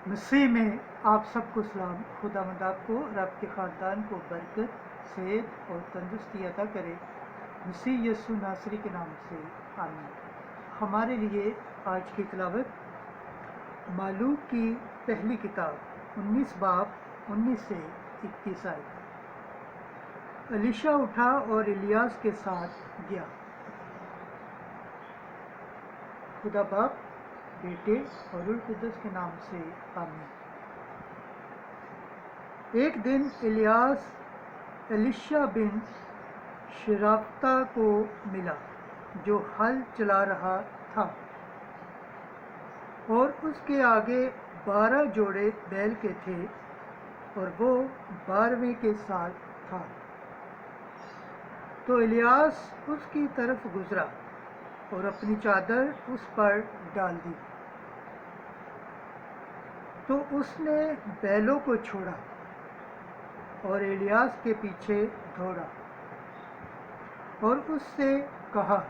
मसीह में आप सबको सलाम। खुदावंद आपको और आपके ख़ानदान को बरकत, सेहत और तंदुरुस्ती अता करे, मसीह यीशु नासरी के नाम से आमीन। हमारे लिए आज की तिलावत मालूक की पहली किताब 19 बाब 19 से 21 आयत। एलीशा उठा और इलियास के साथ गया। खुदा बाप, बेटे और रूह कुद्दुस के नाम से आमीन। एक दिन इलियास एलीशा बिन शराफ्ता को मिला जो हल चला रहा था, और उसके आगे 12 जोड़े बैल के थे और वो 12वें के साथ था। तो इलियास उसकी तरफ गुजरा और अपनी चादर उस पर डाल दी। तो उसने बैलों को छोड़ा और इलियास के पीछे दौड़ा और उससे कहा,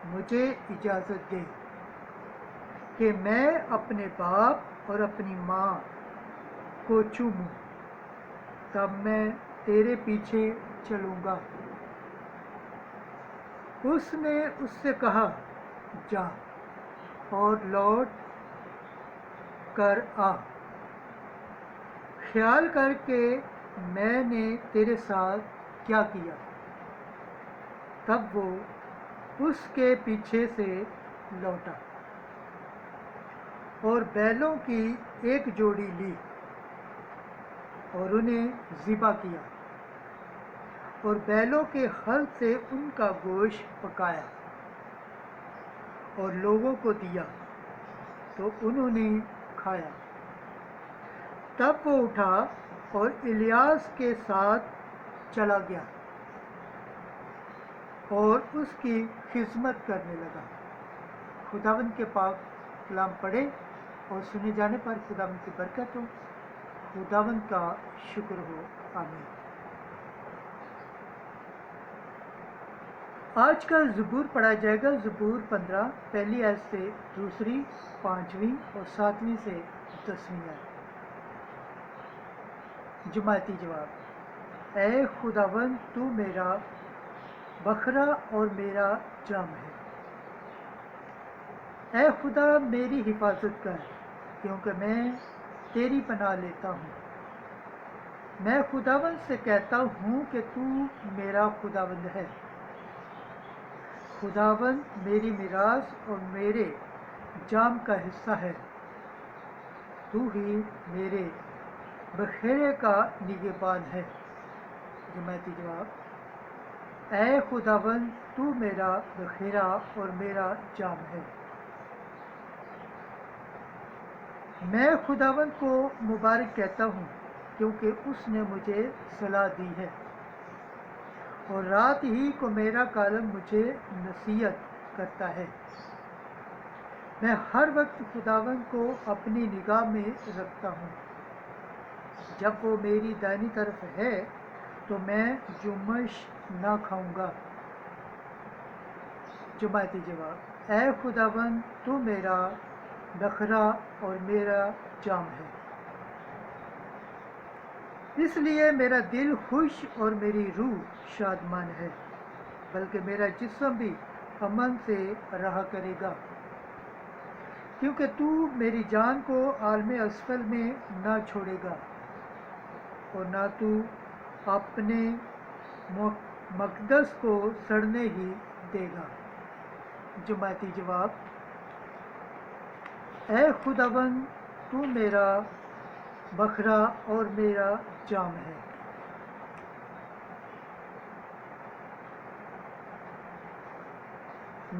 मुझे इजाज़त दे कि मैं अपने बाप और अपनी माँ को चूमूं, तब मैं तेरे पीछे चलूँगा। उसने उससे कहा, जा और लौट कर आ, ख्याल करके मैंने तेरे साथ क्या किया। तब वो उसके पीछे से लौटा और बैलों की एक जोड़ी ली और उन्हें ज़िबा किया और बैलों के हल से उनका गोश्त पकाया और लोगों को दिया, तो उन्होंने खाया। तब वो उठा और इलियास के साथ चला गया और उसकी खिदमत करने लगा। खुदावंद के पाक कलाम पढ़े और सुने जाने पर खुदावंद की बरकत हो। खुदावंद का शुक्र हो। आमीन। आज का ज़बूर पढ़ा जाएगा। ज़बूर 15 पहली आयत से दूसरी, 5वीं और 7वीं से 10वीं आयत। जमाती जवाब। ऐ खुदावंद, तू मेरा बखरा और मेरा जाम है। ऐ खुदा, मेरी हिफाजत कर, क्योंकि मैं तेरी पनाह लेता हूँ। मैं खुदावंद से कहता हूँ कि तू मेरा खुदावंद है। खुदावंद मेरी मिरास और मेरे जाम का हिस्सा है। तू ही मेरे बखेरे का निगहबान है। जमाती जवाब। ऐ खुदावंद, तू मेरा बखेरा और मेरा जाम है। मैं खुदावंद को मुबारक कहता हूँ, क्योंकि उसने मुझे सलाह दी है और रात ही को मेरा कालम मुझे नसीहत करता है। मैं हर वक्त खुदावंद को अपनी निगाह में रखता हूँ। जब वो मेरी दाहिनी तरफ है तो मैं जुम्मश ना खाऊंगा। जमाती जवाब। ऐ खुदावंद, तू मेरा बखरा और मेरा जाम है। इसलिए मेरा दिल खुश और मेरी रूह शादमान है, बल्कि मेरा जिस्म भी अमन से रहा करेगा, क्योंकि तू मेरी जान को आलम असफल में ना छोड़ेगा और ना तू अपने मकदस को सड़ने ही देगा। जमाती जवाब। ऐ खुदावंद, तू मेरा बखरा और मेरा जाम है।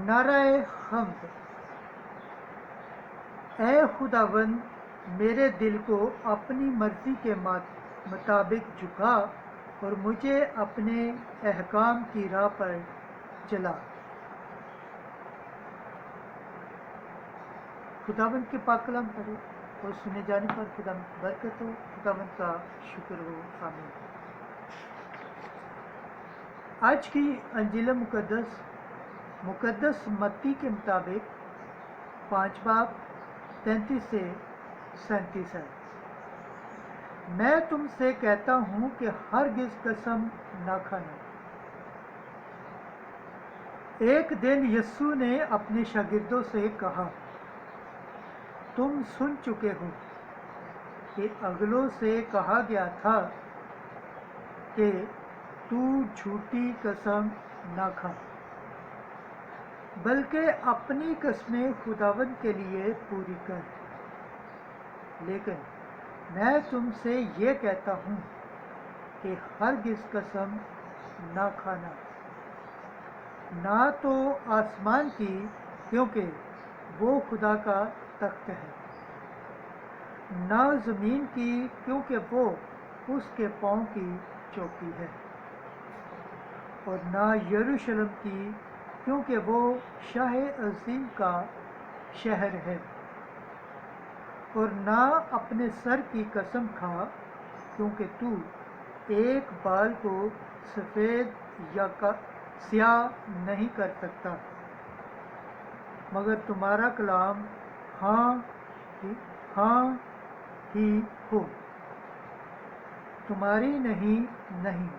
नाराए हम्द। ऐ खुदावंद, मेरे दिल को अपनी मर्जी के मुताबिक झुका और मुझे अपने अहकाम की राह पर चला। खुदावंद के पाक कलाम पढ़े और सुने जाने पर खुदावंद की बरकत हो। खुदावंद का शुक्र हो। आमीन। आज की अंजील मुकद्दस मत्ती के मुताबिक 5 बाब 33 से 37 है। मैं तुमसे कहता हूँ कि हरगिज़ कसम न खाना। एक दिन यीशु ने अपने शागिर्दों से कहा, तुम सुन चुके हो कि अगलों से कहा गया था कि तू झूठी कसम न खा, बल्कि अपनी कसमें खुदावंद के लिए पूरी कर। लेकिन मैं तुमसे ये कहता हूँ कि हरगिज़ कसम न खाना, ना तो आसमान की, क्योंकि वो खुदा का तख्त है, ना ज़मीन की, क्योंकि वो उसके पाँव की चौकी है, और ना यरूशलेम की, क्योंकि वो शाह अज़ीम का शहर है। और ना अपने सर की कसम खा, क्योंकि तू एक बाल को सफ़ेद या स्याह नहीं कर सकता, मगर तुम्हारा कलाम हाँ ही हो, तुम्हारी नहीं नहीं,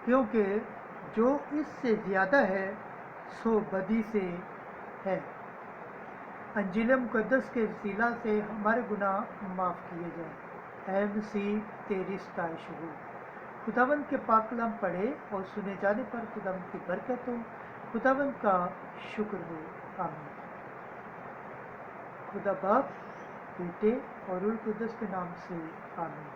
क्योंकि जो इससे ज़्यादा है सो बदी से है। अंजील मुक़द्दस के वसीला से हमारे गुनाह माफ़ किए जाए। ऐ मसीह तेरी सताइश हो। खुदावंद के पाक कलाम पढ़े और सुने जाने पर खुदावंद की बरकत हो, खुदावंद का शुक्र हो। आमीन। खुदा बाप, बेटे और रूह कुद्दस के नाम से आमीन।